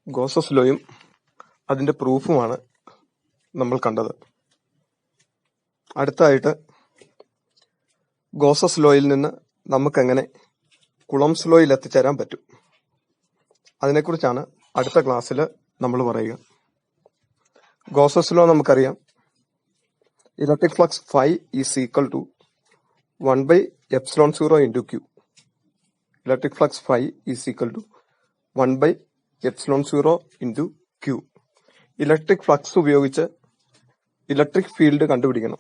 Gauss's ലോയും അതിന്റെ പ്രൂഫുമാണ് നമ്മൾ കണ്ടത്. അടുത്തതായിട്ട് ഗോസസ് ലോയിൽ നിന്ന് നമുക്കെങ്ങനെ കുളംസ് ലോയിൽ എത്തിച്ചേരാൻ പറ്റും, അതിനെക്കുറിച്ചാണ് അടുത്ത ക്ലാസ്സിൽ നമ്മൾ പറയുക. ഗോസസ് ലോ നമുക്കറിയാം, electric flux phi is equal to 1/ε0 into Q. Electric flux phi is equal to 1/ε0 into Q. Electric flux ഉപയോഗിച്ച് ഇലക്ട്രിക് ഫീൽഡ് കണ്ടുപിടിക്കണം.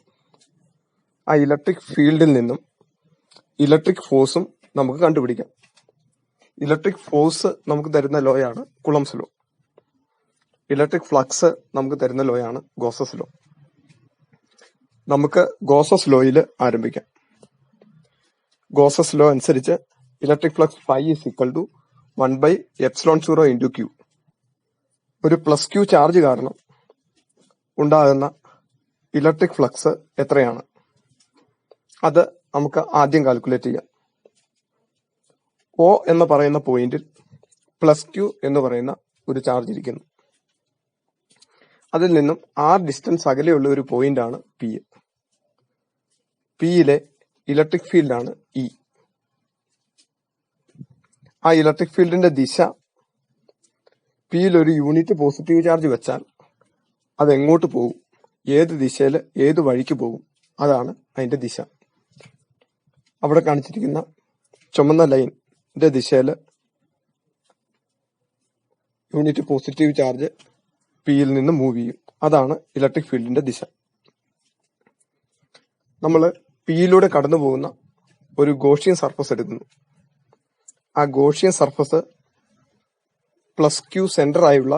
ആ ഇലക്ട്രിക് ഫീൽഡിൽ നിന്നും ഇലക്ട്രിക് ഫോഴ്സും നമുക്ക് കണ്ടുപിടിക്കാം. ഇലക്ട്രിക് ഫോഴ്സ് നമുക്ക് തരുന്ന ലോയാണ് കുളംസ് ലോ. ഇലക്ട്രിക് ഫ്ലക്സ് നമുക്ക് തരുന്ന ലോയാണ് ഗോസസ് ലോ. നമുക്ക് ഗോസസ് ലോയിൽ ആരംഭിക്കാം. ഗോസസ് ലോ അനുസരിച്ച് electric flux phi is equal to 1/ε0 into Q. ഒരു പ്ലസ് ക്യൂ ചാർജ് കാരണം ഉണ്ടാകുന്ന ഇലക്ട്രിക് ഫ്ലക്സ് എത്രയാണ്, അത് നമുക്ക് ആദ്യം കാൽക്കുലേറ്റ് ചെയ്യാം. ഒ എന്ന് പറയുന്ന പോയിന്റിൽ പ്ലസ് ക്യൂ എന്ന് പറയുന്ന ഒരു ചാർജ് ഇരിക്കുന്നു. അതിൽ നിന്നും ആർ ഡിസ്റ്റൻസ് അകലെയുള്ള ഒരു പോയിന്റ് ആണ് പി. പിയിലെ ഇലക്ട്രിക് ഫീൽഡാണ് ഇ. ആ ഇലക്ട്രിക് ഫീൽഡിന്റെ ദിശ, പിയിൽ ഒരു യൂണിറ്റ് പോസിറ്റീവ് ചാർജ് വെച്ചാൽ അത് എങ്ങോട്ട് പോകും, ഏത് ദിശയിൽ ഏത് വഴിക്ക് പോകും, അതാണ് അതിന്റെ ദിശ. അവിടെ കാണിച്ചിരിക്കുന്ന ചുമന്ന ലൈനിന്റെ ദിശയിൽ യൂണിറ്റ് പോസിറ്റീവ് ചാർജ് പിയിൽ നിന്ന് മൂവ് ചെയ്യും. അതാണ് ഇലക്ട്രിക് ഫീൽഡിന്റെ ദിശ. നമ്മൾ പിയിലൂടെ കടന്നു പോകുന്ന ഒരു ഗോഷിയൻ സർഫസ് എടുക്കുന്നു. ആ Gaussian surface plus Q centre ആയുള്ള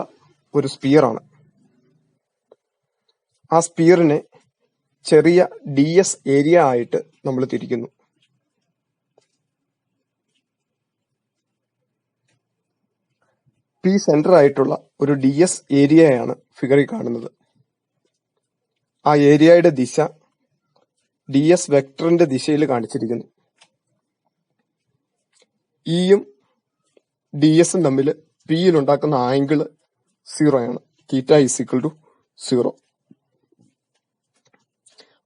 ഒരു സ്പിയർ ആണ്. ആ സ്പിയറിനെ ചെറിയ ds ഏരിയ ആയിട്ട് നമ്മൾ തിരിക്കുന്നു. പി സെന്റർ ആയിട്ടുള്ള ഒരു ds ഏരിയയാണ് ഫിഗറിൽ കാണുന്നത്. ആ ഏരിയയുടെ ദിശ ds വെക്ടറിന്റെ ദിശയിൽ കാണിച്ചിരിക്കുന്നു. ഇയും dsഉം തമ്മിൽ പിയിൽ ഉണ്ടാക്കുന്ന ആംഗിൾ 0 ആണ്. Theta is equal to 0.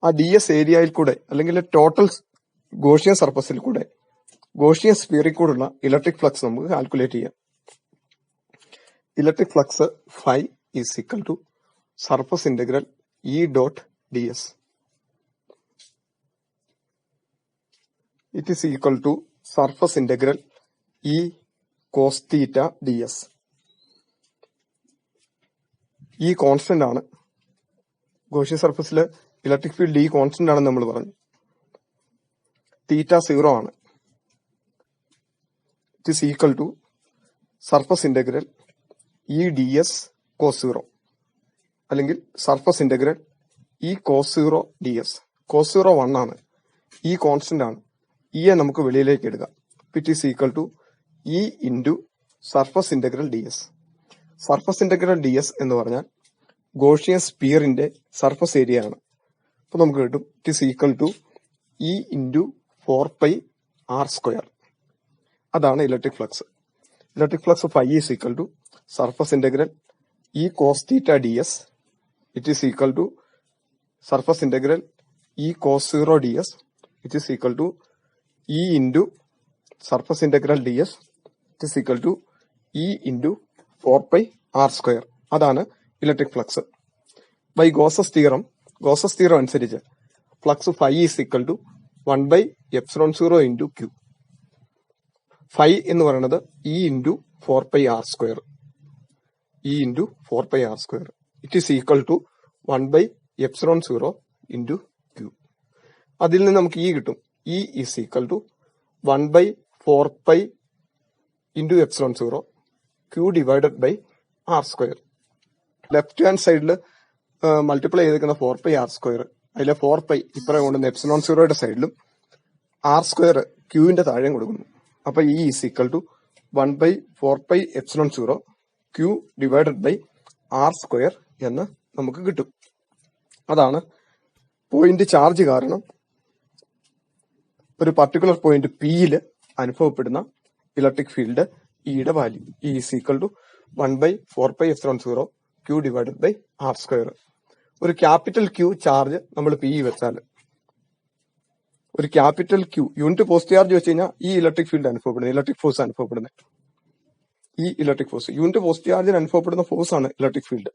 ആ ds ഏരിയയിൽ കൂടെ അല്ലെങ്കിൽ ടോട്ടൽ ഗോഷിയൻ സർഫസിൽ കൂടെ, ഗോഷിയൻ സ്ഫിയറിൽ കൂടെയുള്ള ഇലക്ട്രിക് ഫ്ലക്സ് നമുക്ക് കാൽക്കുലേറ്റ് ചെയ്യാം. Electric flux phi is equal to surface integral E dot ds. It is equal to surface integral E cos theta ds. E constant ആണ്. ഗോഷിയൻ സർഫസിൽ ഇലക്ട്രിക് ഫീൽഡ് ഈ കോൺസ്റ്റന്റ് ആണെന്ന് നമ്മൾ പറഞ്ഞു. Theta 0 ആണ്. It is equal to surface integral E ds cos 0, അല്ലെങ്കിൽ surface integral E cos 0 ds. Cos 0 1 ആണ്. ഈ constant ആണ്. ഇയെ നമുക്ക് വെളിയിലേക്ക് എടുക്കാം. It is equal to E into surface integral ds. Surface integral ds എന്ന് പറഞ്ഞാൽ ഗോഷിയൻ സ്പിയറിന്റെ സർഫസ് ഏരിയ ആണ്. അപ്പൊ നമുക്ക് കിട്ടും it is equal to E into 4πr². അതാണ് electric flux. Electric flux phi is equal to surface integral E cos theta ds. It is equal to surface integral E cos 0 ds. It is equal to E into surface integral ds. It is equal to E into 4πr². അതാണ് electric flux. By Gauss's theorem അനുസരിച്ച് flux phi is equal to 1/ε0 into Q. Phi എന്ന് പറയുന്നത് E into 4πr². E into 4πr². It is equal to 1/ε0 into Q. അതിൽ നിന്ന് നമുക്ക് E കിട്ടും. E is equal to 1/4π into ε0 Q divided by r². Left hand സൈഡിൽ multiply ചെയ്തേക്കുന്ന 4πr², അതിലെ 4π ഇപ്പറം കൊണ്ടുവന്ന ε0യുടെ സൈഡിലും r² ക്യൂവിന്റെ താഴെയും കൊടുക്കുന്നു. അപ്പൊ E is equal to 1/4πε0 Q divided by r² എന്ന് നമുക്ക് കിട്ടും. അതാണ് പോയിന്റ് ചാർജ് കാരണം ഒരു പർട്ടിക്കുലർ പോയിന്റ് പിയിൽ അനുഭവപ്പെടുന്ന ഇലക്ട്രിക് ഫീൽഡ് ഇയുടെ value. E is equal to 1/4πε0 Q divided by R square. ഒരു ക്യാപിറ്റൽ Q ചാർജ് നമ്മൾ പി വെച്ചാൽ, ഒരു capital Q unit positive charge വെച്ച് കഴിഞ്ഞാൽ ഈ ഇലക്ട്രിക് ഫീൽഡ് അനുഭവപ്പെടുന്നത്, ഇലക്ട്രിക് ഫോഴ്സ് അനുഭവപ്പെടുന്നത്, ഈ ഇലക്ട്രിക് ഫോഴ്സ് യൂണിറ്റ് പോസിറ്റീവ് ചാർജിന് അനുഭവപ്പെടുന്ന ഫോഴ്സ് ആണ് ഇലക്ട്രിക് ഫീൽഡ്.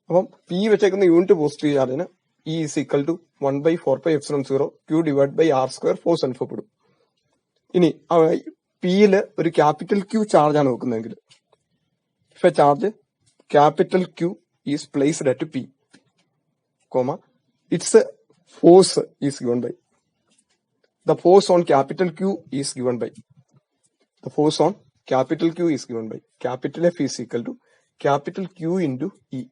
അപ്പം പി വെച്ചേക്കുന്ന യൂണിറ്റ് പോസിറ്റീവ് ചാർജിന് E is equal to 1/4πε0 Q divide by R square force അനുഭവപ്പെടും. ഇനി പിയില് ഒരു ക്യാപിറ്റൽ Q ചാർജ് ആണ് വെക്കുന്നതെങ്കിൽ, if a charge capital Q is placed at P, its force is given by the force on capital Q is given by the force on capital Q is given by capital F is equal to capital Q into E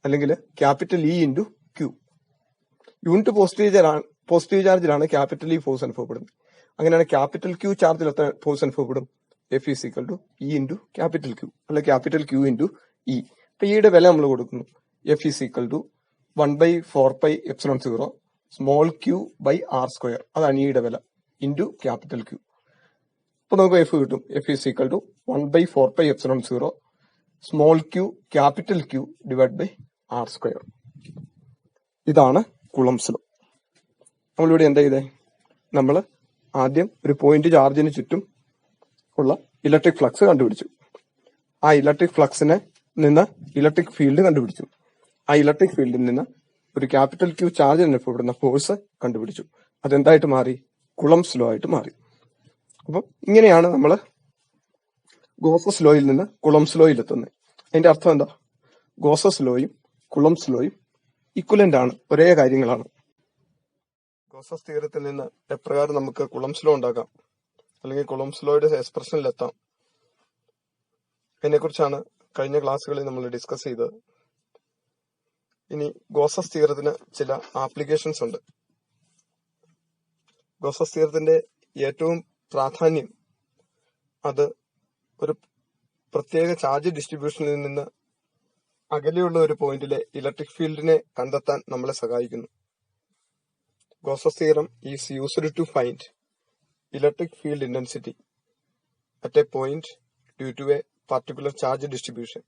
അല്ലെങ്കിൽ capital E into Q. Unit positive ചാർജിലാണ് capital E force അനുഭവപ്പെടുന്നത്. അങ്ങനെയാണ് capital Q ചാർജിൽ എത്ര force അനുഭവപ്പെടും? F is equal to E into capital Q, അല്ലെ capital Q into E. അപ്പൊ ഇയുടെ വില നമ്മൾ കൊടുക്കുന്നു. F is equal to 1/4πε0 small Q by R square, അതാണ് ഇയുടെ വില, ഇൻറ്റു ക്യാപിറ്റൽ ക്യൂ. അപ്പൊ നമുക്ക് എഫ് കിട്ടും. F is equal to 1/4πε0 small Q capital Q divide by R square. ഇതാണ് കുളംബ്സ് ലോ. നമ്മളിവിടെ എന്താ ചെയ്തേ? നമ്മൾ ആദ്യം ഒരു പോയിന്റ് ചാർജിന് ചുറ്റും ഉള്ള ഇലക്ട്രിക് ഫ്ലക്സ് കണ്ടുപിടിച്ചു. ആ ഇലക്ട്രിക് ഫ്ലക്സിനെ നിന്ന് ഇലക്ട്രിക് ഫീൽഡ് കണ്ടുപിടിച്ചു. ആ ഇലക്ട്രിക് ഫീൽഡിൽ നിന്ന് ഒരു ക്യാപിറ്റൽ ക്യൂ ചാർജ് അനുഭവപ്പെടുന്ന ഫോഴ്സ് കണ്ടുപിടിച്ചു. അതെന്തായിട്ട് മാറി? കുളംബ്സ് ലോ ആയിട്ട് മാറി. അപ്പം ഇങ്ങനെയാണ് നമ്മൾ ഗോസസ് ലോയിൽ നിന്ന് കുളംബ്സ് ലോയിൽ എത്തുന്നത്. അതിന്റെ അർത്ഥം എന്താ? ഗോസസ് ലോയും കുളംബ്സ് ലോയും ഇക്വലന്റ് ആണ്, ഒരേ കാര്യങ്ങളാണ്. ഗോസസ് തിയറത്തിൽ നിന്ന് എപ്രകാരം നമുക്ക് കുളംബ്സ് ലോ ഉണ്ടാക്കാം, അല്ലെങ്കിൽ കുളംബ്സ് ലോയുടെ എക്സ്പ്രഷനിലെത്താം, അതിനെക്കുറിച്ചാണ് കഴിഞ്ഞ ക്ലാസ്സുകളിൽ നമ്മൾ ഡിസ്കസ് ചെയ്തത്. ഇനി ഗോസസ് തിയറത്തിന് ചില ആപ്ലിക്കേഷൻസ് ഉണ്ട്. ഗോസസ് തിയറത്തിന്റെ ഏറ്റവും പ്രാധാന്യം അത് ഒരു പ്രത്യേക ചാർജ് ഡിസ്ട്രിബ്യൂഷനിൽ നിന്ന് അകലെയുള്ള ഒരു പോയിന്റിലെ ഇലക്ട്രിക് ഫീൽഡിനെ കണ്ടെത്താൻ നമ്മളെ സഹായിക്കുന്നു. Gauss's theorem is used to find electric field intensity at a point due to a particular charge distribution.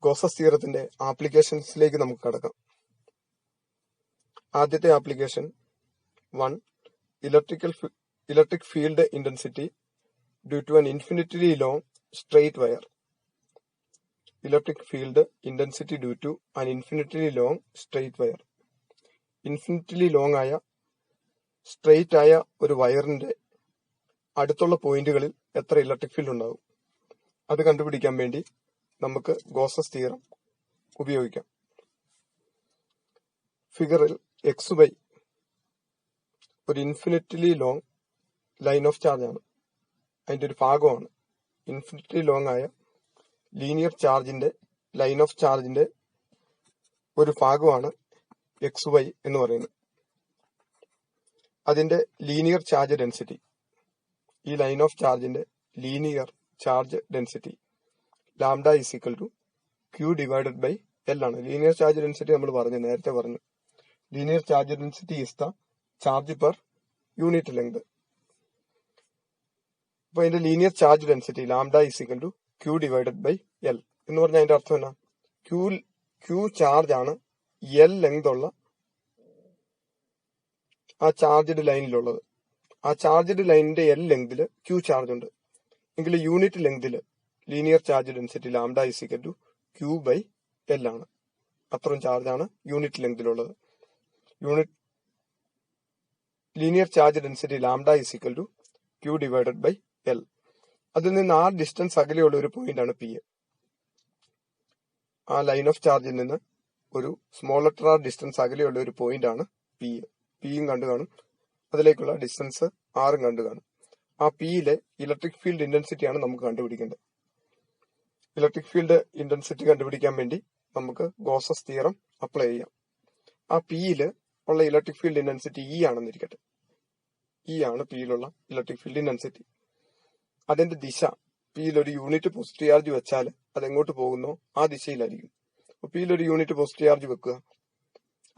Gauss's തിയറത്തിന്റെ ആപ്ലിക്കേഷൻസിലേക്ക് നമുക്ക് കടക്കാം. ആദ്യത്തെ application 1. Electric field intensity due to an infinitely long straight wire. Electric field intensity due to an infinitely long straight wire. Infinitely long ആയ straight ആയ ഒരു വയറിന്റെ അടുത്തുള്ള പോയിന്റുകളിൽ എത്ര ഇലക്ട്രിക് ഫീൽഡ് ഉണ്ടാകും, അത് കണ്ടുപിടിക്കാൻ വേണ്ടി നമുക്ക് ഗോസസ് തിയറം ഉപയോഗിക്കാം. ഫിഗറിൽ XY ഒരു infinitely long line of charge ആണ്, അതിന്റെ ഒരു ഭാഗമാണ്. ഇൻഫിനിറ്റ്ലി ലോങ് ആയ ലീനിയർ ചാർജിന്റെ ലൈൻ ഓഫ് ചാർജിന്റെ ഒരു ഭാഗമാണ് XY എന്ന് പറയുന്നത്. അതിന്റെ ലീനിയർ ചാർജ് ഡെൻസിറ്റി, ഈ ലൈൻ ഓഫ് ചാർജിന്റെ linear charge density lambda is equal to Q divided by L ആണ്. ലീനിയർ ചാർജ് ഡെൻസിറ്റി നമ്മൾ നേരത്തെ പറഞ്ഞു. Linear charge density is the charge per unit length. അപ്പൊ അതിന്റെ linear charge density lambda is equal to Q divided by L എന്ന് പറഞ്ഞാൽ അതിന്റെ അർത്ഥം എന്നാ? Q ചാർജ് ആണ് L ലെങ്ത് ഉള്ള ആ ചാർജ്ഡ് ലൈനിലുള്ളത്. ആ ചാർജ്ഡ് ലൈനിന്റെ L ലെങ്തില് Q ചാർജ് ഉണ്ട് എങ്കിൽ യൂണിറ്റ് ലെങ്തില് linear charge density lambda is equal to Q by L ആണ്. അത്രയും ചാർജാണ് യൂണിറ്റ് ലെങ്തിലുള്ളത്. Linear charge density lambda is equal to Q divided by L. അതിൽ നിന്ന് ആ ഡിസ്റ്റൻസ് അകലെയുള്ള ഒരു പോയിന്റ് ആണ് P. ആ ലൈൻ ഓഫ് ചാർജിൽ നിന്ന് ഒരു സ്മോൾ ലെറ്റർ ആർ ഡിസ്റ്റൻസ് അകലെയുള്ള ഒരു പോയിന്റ് ആണ് P. പിയും കണ്ടു കാണും, അതിലേക്കുള്ള ഡിസ്റ്റൻസ് ആറും കണ്ടു കാണും. ആ പിയിലെ ഇലക്ട്രിക് ഫീൽഡ് ഇന്റൻസിറ്റി ആണ് നമുക്ക് കണ്ടുപിടിക്കേണ്ടത്. ഇലക്ട്രിക് ഫീൽഡ് ഇന്റൻസിറ്റി കണ്ടുപിടിക്കാൻ വേണ്ടി നമുക്ക് ഗോസസ് തിയറം അപ്ലൈ ചെയ്യാം. ആ പിയില് ഉള്ള ഇലക്ട്രിക് ഫീൽഡ് ഇന്റൻസിറ്റി E ആണെന്നിരിക്കട്ടെ. E ആണ് പിയിലുള്ള ഇലക്ട്രിക് ഫീൽഡ് ഇന്റൻസിറ്റി. അതിന്റെ ദിശ, പിയിൽ ഒരു യൂണിറ്റ് പോസിറ്റീവ് ചാർജ് വെച്ചാൽ അതെങ്ങോട്ട് പോകുന്നോ ആ ദിശയിലായിരിക്കും. അപ്പൊ പിയിൽ ഒരു യൂണിറ്റ് പോസിറ്റീവ് ചാർജ് വെക്കുക,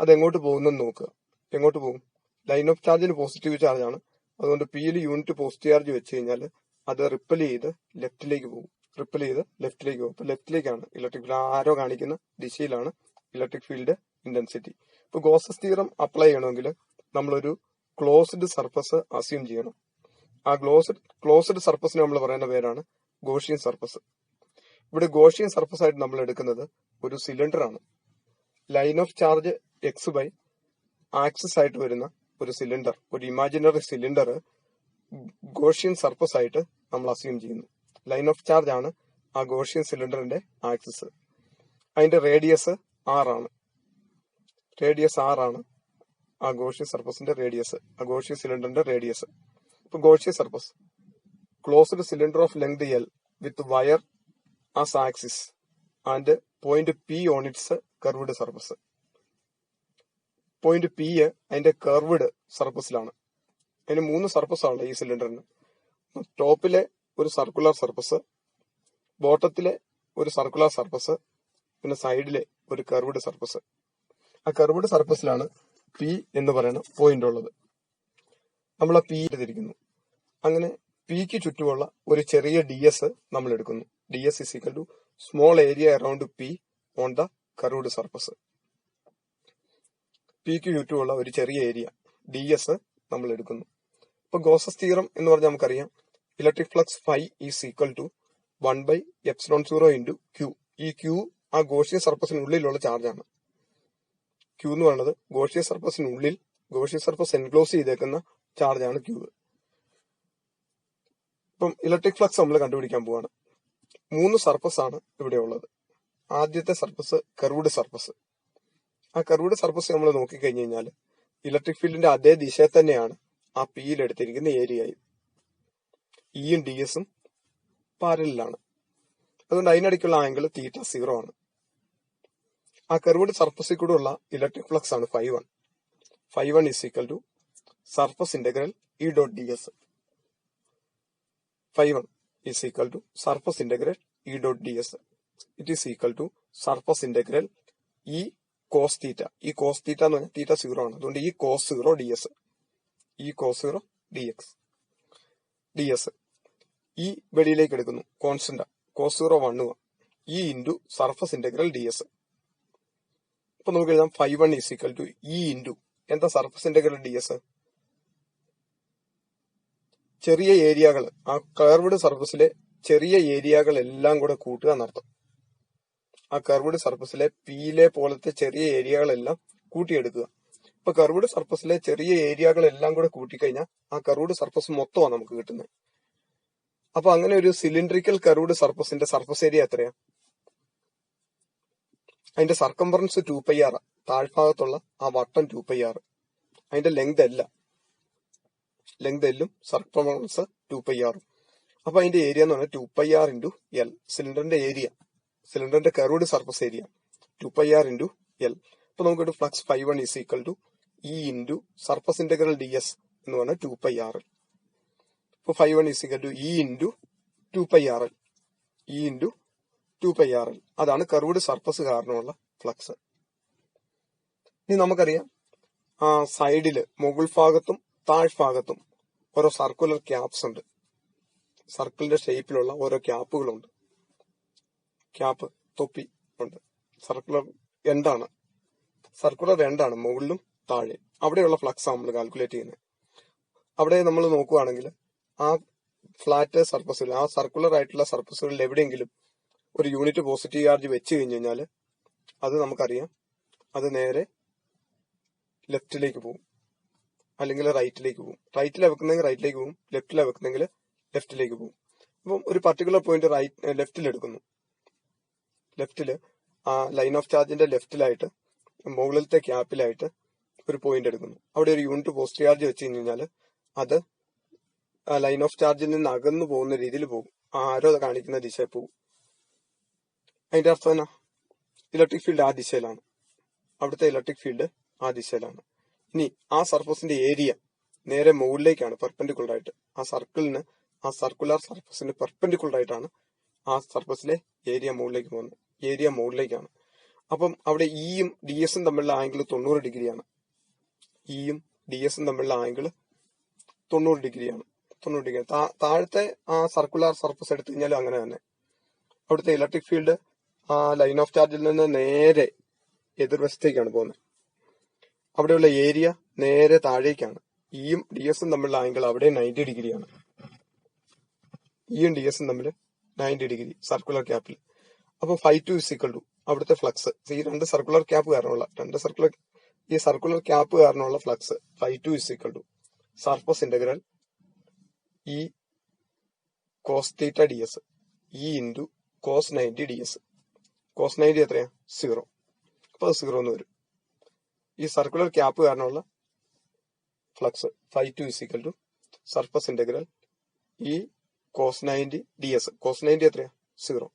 അതെങ്ങോട്ട് പോകുന്നെന്ന് നോക്കുക. എങ്ങോട്ട് പോകും? ലൈൻ ഓഫ് ചാർജിന് പോസിറ്റീവ് ചാർജ് ആണ്, അതുകൊണ്ട് പിയിൽ യൂണിറ്റ് പോസിറ്റീവ് ചാർജ് വെച്ച് കഴിഞ്ഞാൽ അത് റിപ്പൽ ചെയ്ത് ലെഫ്റ്റിലേക്ക് പോകും. അപ്പൊ ലെഫ്റ്റിലേക്കാണ് ഇലക്ട്രിക് ഫീൽഡ്, ആരോ കാണിക്കുന്ന ദിശയിലാണ് ഇലക്ട്രിക് ഫീൽഡ് ഇന്റൻസിറ്റി. ഇപ്പൊ ഗോസസ് തിയറം അപ്ലൈ ചെയ്യണമെങ്കിൽ നമ്മളൊരു ക്ലോസ്ഡ് സർഫസ് അസ്യൂം ചെയ്യണം. ആ ക്ലോസ്ഡ് സർഫസിന് നമ്മൾ പറയുന്ന പേരാണ് ഗോഷിയൻ സർഫസ്. ഇവിടെ ഗോഷിയൻ സർഫസ് ആയിട്ട് നമ്മൾ എടുക്കുന്നത് ഒരു സിലിണ്ടർ ആണ്. Line of charge X by axis ആയിട്ട് വരുന്ന ഒരു സിലിണ്ടർ, ഒരു ഇമാജിനറി സിലിണ്ടർ ഗോഷിയൻ സർഫസ് ആയിട്ട് നമ്മൾ അസ്യൂം ചെയ്യുന്നു. ലൈൻ ഓഫ് ചാർജ് ആണ് ആ ഗോഷിയൻ സിലിണ്ടറിന്റെ ആക്സിസ്. അതിന്റെ റേഡിയസ് ആർ ആണ്. ആ ഗോഷിയൻ സർഫസിന്റെ റേഡിയസ്, ആ ഗോഷിയൻ സിലിണ്ടറിന്റെ റേഡിയസ്. ഇപ്പൊ Gaussian surface, closed cylinder of length L with wire as axis and point P on its curved surface. Point P അതിന്റെ കർവ്ഡ് സർഫസിലാണ്. അതിന് 3 സർഫസ് ആണ് ഈ സിലിണ്ടറിന്. ടോപ്പിലെ ഒരു സർക്കുലർ സർഫസ്, ബോട്ടത്തിലെ ഒരു സർക്കുലർ സർഫസ്, പിന്നെ സൈഡിലെ ഒരു കർവ്ഡ് സർഫസ്. ആ കർവ്ഡ് സർഫസിലാണ് പി എന്ന് പറയുന്ന പോയിന്റ് ഉള്ളത്. നമ്മൾ ആ പി തിരിക്കുന്നു. അങ്ങനെ പിക്ക് ചുറ്റുമുള്ള ഒരു ചെറിയ ഡി എസ് നമ്മൾ എടുക്കുന്നു. D S is equal to small area around P on the curved surface. പിക്ക് ചുറ്റുമുള്ള ഒരു ചെറിയ ഏരിയ ഡി എസ് നമ്മൾ എടുക്കുന്നു. ഇപ്പൊ ഗോസസ് തിയറം എന്ന് പറഞ്ഞാൽ നമുക്കറിയാം, electric flux phi is equal to 1/ε0 into Q. ഈ ക്യൂ ആ ഗോഷിയൻ സർഫസിനുള്ളിലുള്ള ചാർജാണ്. ക്യൂ എന്ന് പറയുന്നത് ഗോഷിയൻ സർഫസിനുള്ളിൽ, ഗോഷിയൻ സർഫസ് എൻക്ലോസ് ചെയ്തേക്കുന്ന ചാർജാണ് ക്യൂ. ഇപ്പം ഇലക്ട്രിക് ഫ്ലക്സ് നമ്മൾ കണ്ടുപിടിക്കാൻ പോവാണ്. 3 സർഫസ് ആണ് ഇവിടെ ഉള്ളത്. ആദ്യത്തെ സർഫസ് കർവ്ഡ് സർഫസ്. ആ കർവ്ഡ് സർഫസ് നമ്മൾ നോക്കിക്കഴിഞ്ഞു കഴിഞ്ഞാൽ ഇലക്ട്രിക് ഫീൽഡിന്റെ അതേ ദിശയിൽ തന്നെയാണ് ആ പിയിൽ എടുത്തിരിക്കുന്ന ഏരിയയും. ഇയും ഡി എസും പാരലിലാണ്. അതുകൊണ്ട് അതിനിടയ്ക്കുള്ള ആംഗിൾ θ0 ആണ്. ആ കർവ്ഡ് സർഫസിൽ കൂടെ ഉള്ള ഇലക്ട്രിക് ഫ്ലക്സ് ആണ് φ1. φ1 is equal to surface integral E dot D S. φ1 is equal to surface integral E dot D S. It is equal to surface integral E cos theta. ഈ cos theta എന്ന് പറഞ്ഞാൽ θ0 ആണ്. അതുകൊണ്ട് ഈ cos 0 D S, ഈ cos 0 D X D S. ഈ വെളിയിലേക്ക് എടുക്കുന്നു, constant cos 0 1 E into surface integral D S. ഇപ്പൊ നമുക്ക് എഴുതാം φ1 is equal to E into എന്താ സർഫസ് ഇന്റഗ്രൽ ഡി എസ്. ചെറിയ ഏരിയകൾ, ആ കർവ്ഡ് സർഫസിലെ ചെറിയ ഏരിയകൾ എല്ലാം കൂടെ കൂട്ടുക എന്നർത്ഥം. ആ കർവ്ഡ് സർഫസിലെ പിയിലെ പോലത്തെ ചെറിയ ഏരിയകളെല്ലാം കൂട്ടിയെടുക്കുക. ഇപ്പൊ കർവ്ഡ് സർഫസിലെ ചെറിയ ഏരിയകളെല്ലാം കൂടെ കൂട്ടിക്കഴിഞ്ഞാൽ ആ കർവ്ഡ് സർഫസ് മൊത്തമാണ് നമുക്ക് കിട്ടുന്നത്. അപ്പൊ അങ്ങനെ ഒരു സിലിണ്ടറിക്കൽ കർവ്ഡ് സർഫസിന്റെ സർഫസ് ഏരിയ എത്രയാ? അതിന്റെ സർക്കംഫറൻസ് 2πr, താഴ്ഭാഗത്തുള്ള ആ വട്ടം 2πr. അതിന്റെ ലെങ്ത് എല്ലും സർക്കംഫറൻസ് 2πr. അപ്പൊ അതിന്റെ ഏരിയ എന്ന് പറഞ്ഞാൽ 2πr ഇൻറ്റു എൽ. സിലിണ്ടറിന്റെ ഏരിയ, സിലിണ്ടറിന്റെ curved surface area 2πr into L. അപ്പൊ നമുക്കൊരു flux φ1 is equal to E into surface integral D S എന്ന് പറഞ്ഞാൽ 2πr. ഇപ്പൊ φ1 is equal to E into 2πr. ഇ ഇൻറ്റു 2πr. അതാണ് കർവ്ഡ് സർഫസ് കാരണമുള്ള ഫ്ലക്സ്. ഇനി നമുക്കറിയാം, ആ സൈഡില് മുകൾ ഭാഗത്തും താഴ്ഭാഗത്തും ഓരോ സർക്കുലർ ക്യാപ്സ് ഉണ്ട്. സർക്കിളിന്റെ ഷേപ്പിലുള്ള ഓരോ ക്യാപ്പുകളുണ്ട്. ക്യാപ്പ്, തൊപ്പി ഉണ്ട്. സർക്കുലർ എൻഡാണ് മുകളിലും താഴെ. അവിടെയുള്ള ഫ്ലക്സ് നമ്മൾ കാൽക്കുലേറ്റ് ചെയ്യുന്നത്. അവിടെ നമ്മൾ നോക്കുകയാണെങ്കിൽ ആ ഫ്ലാറ്റ് സർഫസിൽ, ആ സർക്കുലർ ആയിട്ടുള്ള സർഫസുകളിൽ എവിടെയെങ്കിലും ഒരു യൂണിറ്റ് പോസിറ്റീവ് ചാർജ് വെച്ച് കഴിഞ്ഞു കഴിഞ്ഞാൽ അത് നമുക്കറിയാം, അത് നേരെ ലെഫ്റ്റിലേക്ക് പോകും, അല്ലെങ്കിൽ റൈറ്റിലേക്ക് പോകും. റൈറ്റിലാണ് വെക്കുന്നെങ്കിൽ റൈറ്റിലേക്ക് പോകും, ലെഫ്റ്റിലാണ് വെക്കുന്നെങ്കിൽ ലെഫ്റ്റിലേക്ക് പോകും. അപ്പം ഒരു പർട്ടിക്കുലർ പോയിന്റ് ലെഫ്റ്റിൽ എടുക്കുന്നു. ലെഫ്റ്റില് ആ ലൈൻ ഓഫ് ചാർജിന്റെ ലെഫ്റ്റിലായിട്ട് മുകളിലത്തെ ക്യാപ്പിലായിട്ട് ഒരു പോയിന്റ് എടുക്കുന്നു. അവിടെ ഒരു യൂണിറ്റ് പോസിറ്റീവ് ചാർജ് വെച്ച് കഴിഞ്ഞാൽ അത് ലൈൻ ഓഫ് ചാർജിൽ നിന്ന് അകന്നു പോകുന്ന രീതിയിൽ പോകും. ആ ആരോ കാണിക്കുന്ന ദിശയിൽ പോകും. അതിന്റെ അർത്ഥം എന്നാ? ഇലക്ട്രിക് ഫീൽഡ് ആ ദിശയിലാണ്. അവിടുത്തെ ഇലക്ട്രിക് ഫീൽഡ് ആ ദിശയിലാണ്. ഇനി ആ സർഫസിന്റെ ഏരിയ നേരെ മുകളിലേക്കാണ്, പെർപെൻഡിക്കുലർ ആയിട്ട്. ആ സർക്കിളിന്, ആ സർക്കുലർ സർഫസിന് പെർപെൻഡിക്കുലർ ആയിട്ടാണ് ആ സർഫസിലെ ഏരിയ മുകളിലേക്ക് പോകുന്നത്. ഏരിയ മുകളിലേക്കാണ്. അപ്പം അവിടെ ഇയും ഡി എസും തമ്മിലുള്ള ആംഗിൾ 90 ഡിഗ്രിയാണ്. ഇയും ഡി എസും തമ്മിലുള്ള ആംഗിൾ 90 ഡിഗ്രിയാണ്. പറഞ്ഞുകൊണ്ടിരിക്കുന്നത്. താഴത്തെ ആ സർക്കുലർ സർഫസ് എടുത്തു കഴിഞ്ഞാൽ അങ്ങനെ തന്നെ അവിടുത്തെ ഇലക്ട്രിക് ഫീൽഡ് ആ ലൈൻ ഓഫ് ചാർജിൽ നിന്ന് നേരെ എതിർവശത്തേക്കാണ് പോകുന്നത്. അവിടെയുള്ള ഏരിയ നേരെ താഴേക്കാണ്. ഇയും ഡി എസും തമ്മിലുള്ള ആംഗിൾ അവിടെ 90 ഡിഗ്രിയാണ്. ഇയും ഡി എസും തമ്മിൽ 90 ഡിഗ്രി സർക്കുലർ ക്യാപ്പിൽ. അപ്പൊ φ2 = അവിടുത്തെ ഫ്ലക്സ്, ഈ രണ്ട് സർക്കുലർ ക്യാപ്പ് കാരണമുള്ള flux φ2 = surface integral E cos theta D S, E into cos 90 D S. Cos 90 എത്രയാ? 0. അപ്പൊ അത് 0 എന്ന് വരും. ഈ സർക്കുലർ ക്യാപ്പ് കാരണമുള്ള flux φ2 = surface integral E cos 90 D S. Cos 90 എത്രയാ? 0.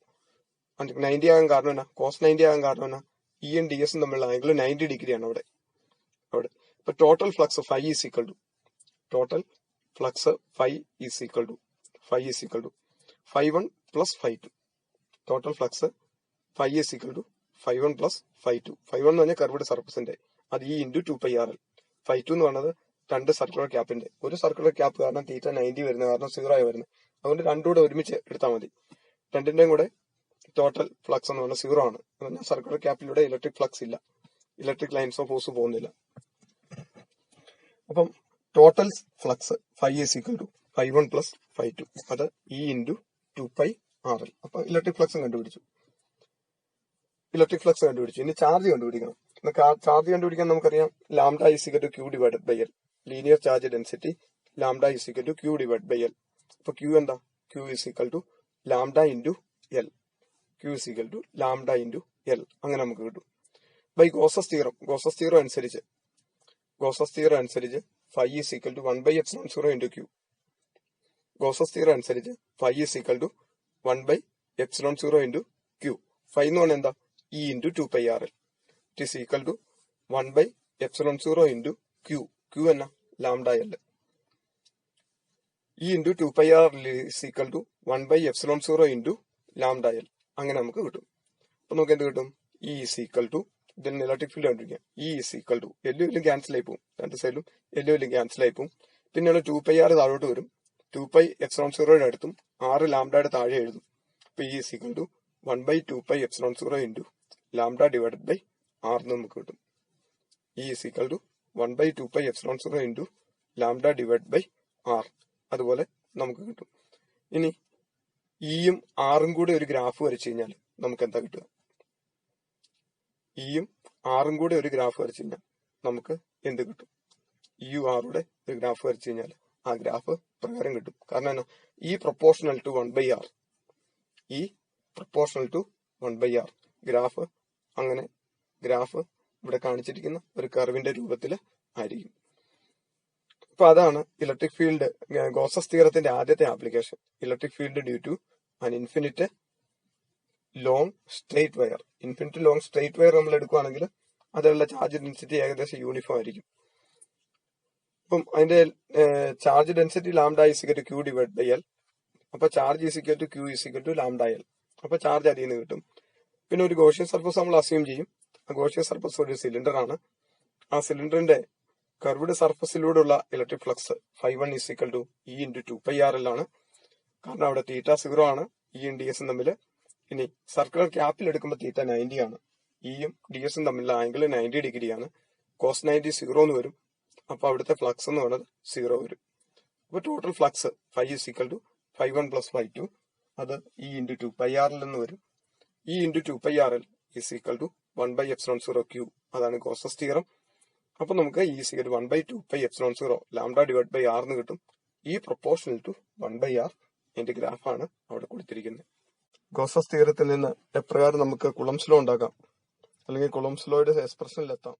90 ആകാൻ കാരണം എന്നാ? കോസ് 90 ആകാൻ കാരണം എന്നാ? ഇയും ഡി എസും തമ്മിലുള്ള ആംഗിൾ 90 ഡിഗ്രിയാണ് അവിടെ. ഇപ്പൊ total flux φ = φ1 plus φ2. Total flux φ = φ1 plus φ2. φ1 എന്ന് പറഞ്ഞാൽ കർവ്ഡ് സർഫസിന്റെ, അത് ഇ ഇൻറ്റു 2πRL. φ2 എന്ന് പറഞ്ഞത് രണ്ട് സർക്കുലർ ക്യാപ്പിന്റെ. ഒരു സർക്കുലർ ക്യാപ്പ് കാരണം തീറ്റ 90 വരുന്നത് കാരണം 0 ആയി വരുന്നത്. അതുകൊണ്ട് രണ്ടും കൂടെ ഒരുമിച്ച് എടുത്താൽ മതി. രണ്ടിന്റെയും കൂടെ ടോട്ടൽ ഫ്ലക്സ് എന്ന് പറഞ്ഞാൽ 0 ആണ്. പറഞ്ഞാൽ സർക്കുലർ ക്യാപ്പിലൂടെ ഇലക്ട്രിക് ഫ്ലക്സ് ഇല്ല, ഇലക്ട്രിക് ലൈൻസ് ഓഫ് ഫോഴ്സ് പോകുന്നില്ല. അപ്പം ടോട്ടൽ ഫ്ലക്സ് φ = φ1 പ്ലസ് φ2, അത് ഇ ഇൻറ്റു 2πRL. അപ്പൊ ഇലക്ട്രിക് ഫ്ലക്സ് കണ്ടുപിടിച്ചു. ഇനി ചാർജ് കണ്ടുപിടിക്കണം. ചാർജ് കണ്ടുപിടിക്കാൻ നമുക്കറിയാം lambda = Q/L. Linear charge density lambda = Q/L. അപ്പൊ Q എന്താ? Q = lambda into L. അങ്ങനെ നമുക്ക് കിട്ടും. ബൈ ഗോസസ് തിയറം അനുസരിച്ച് φ = 1/ε0 ഇൻറ്റു Q. ഗോസസ് തിയറം അനുസരിച്ച് φ = 1/ε0 ഇൻറ്റു Q. φ എന്ന് പറഞ്ഞാൽ എന്താ? E into 2πRL. It is equal to 1/ε0 into Q. Q എന്നാ? Lambda L. E into 2πRL is equal to 1/ε0 into lambda L. അങ്ങനെ നമുക്ക് കിട്ടും. അപ്പൊ നമുക്ക് എന്ത് കിട്ടും? ഇ ഈസ് ഈക്വൽ ടു, ഇതിൽ ഇലക്ട്രിക് ഫീൽഡ് കണ്ടുപിടിക്കാം. ഇ ഈസ് ഈക്വൽ ടു എല്ലും ക്യാൻസൽ ആയി പോകും, രണ്ട് സൈഡിലും എല്ലും ക്യാൻസൽ ആയി പോകും. പിന്നെയുള്ള 2πR താഴോട്ട് വരും. 2πε0 അടുത്തും 6 ലാംഡയുടെ താഴെ എഴുതും. അപ്പൊ E is equal to 1/2πε0 into lambda divided by R എന്ന് നമുക്ക് കിട്ടും. E is equal to 1/2πε0 into lambda divide by R. അതുപോലെ നമുക്ക് കിട്ടും. ഇനി ഇയും ആറും കൂടെ ഒരു ഗ്രാഫ് വരച്ചു കഴിഞ്ഞാൽ നമുക്ക് എന്താ കിട്ടുക? ഇയും ആറും കൂടെ ഒരു ഗ്രാഫ് വരച്ചു കഴിഞ്ഞാൽ നമുക്ക് എന്ത് കിട്ടും? ഇയും ആറുടെ ഒരു ഗ്രാഫ് വരച്ചു കഴിഞ്ഞാൽ ആ ഗ്രാഫ് പ്രകാരം കിട്ടും. കാരണം എന്നാ? E proportional to 1/r. E proportional to 1/r. Graph അങ്ങനെ ഇവിടെ കാണിച്ചിരിക്കുന്ന ഒരു കർവിന്റെ രൂപത്തിൽ ആയിരിക്കും. അപ്പൊ അതാണ് ഇലക്ട്രിക് ഫീൽഡ്, ഗോസസ് തിയറത്തിന്റെ ആദ്യത്തെ application. Electric field due to an infinite long straight wire നമ്മൾ എടുക്കുകയാണെങ്കിൽ അതിലുള്ള ചാർജ് ഡെൻസിറ്റി ഏകദേശം യൂണിഫോം ആയിരിക്കും. അപ്പം അതിന്റെ ചാർജ് ഡെൻസിറ്റി ലാംഡ = Q/L. അപ്പൊ ചാർജ് Q ലാംഡ എൽ. അപ്പൊ ചാർജ് അതിൽ നിന്ന് കിട്ടും. പിന്നെ ഒരു ഗോഷ്യൻ സർഫസ് നമ്മൾ അസ്യൂം ചെയ്യും. ആ ഗോഷ്യൻ സർഫസ് ഒരു സിലിണ്ടർ ആണ്. ആ സിലിണ്ടറിന്റെ കർവ്ഡ് സർഫസിലൂടെയുള്ള electric flux φ1 = E into 2πRL ആണ്. കാരണം അവിടെ തീറ്റ 0 ആണ്, ഇയും ഡി എസും തമ്മിൽ. ഇനി സർക്കുലർ ക്യാപ്പിൽ എടുക്കുമ്പോൾ തീറ്റ 90 ആണ്. ഇയും ഡി എസും തമ്മിലുള്ള ആംഗിൾ 90 ഡിഗ്രിയാണ്. കോസ് 90 0 എന്ന് വരും. അപ്പൊ അവിടുത്തെ ഫ്ലക്സ് എന്ന് പറയുന്നത് 0 വരും. അപ്പൊ ടോട്ടൽ ഫ്ലക്സ് φ = φ1 പ്ലസ് φ2, അത് ഇ ഇൻറ്റു 2πRL എന്ന് വരും. E into 2πRL is equal to 1/ε0 Q. അതാണ് ഗോസസ് തിയറം. അപ്പൊ നമുക്ക് E = 1/2πε0 lambda divide by R എന്ന് കിട്ടും. E proportional to 1/r. അതിന്റെ ഗ്രാഫാണ് അവിടെ കൊടുത്തിരിക്കുന്നത്. ഗോസസ് തിയറത്തിൽ നിന്ന് എപ്രകാരം നമുക്ക് കുളംസ് ലോ ഉണ്ടാക്കാം, അല്ലെങ്കിൽ കുളംസ് ലോയുടെ എക്സ്പ്രഷനിലെത്താം.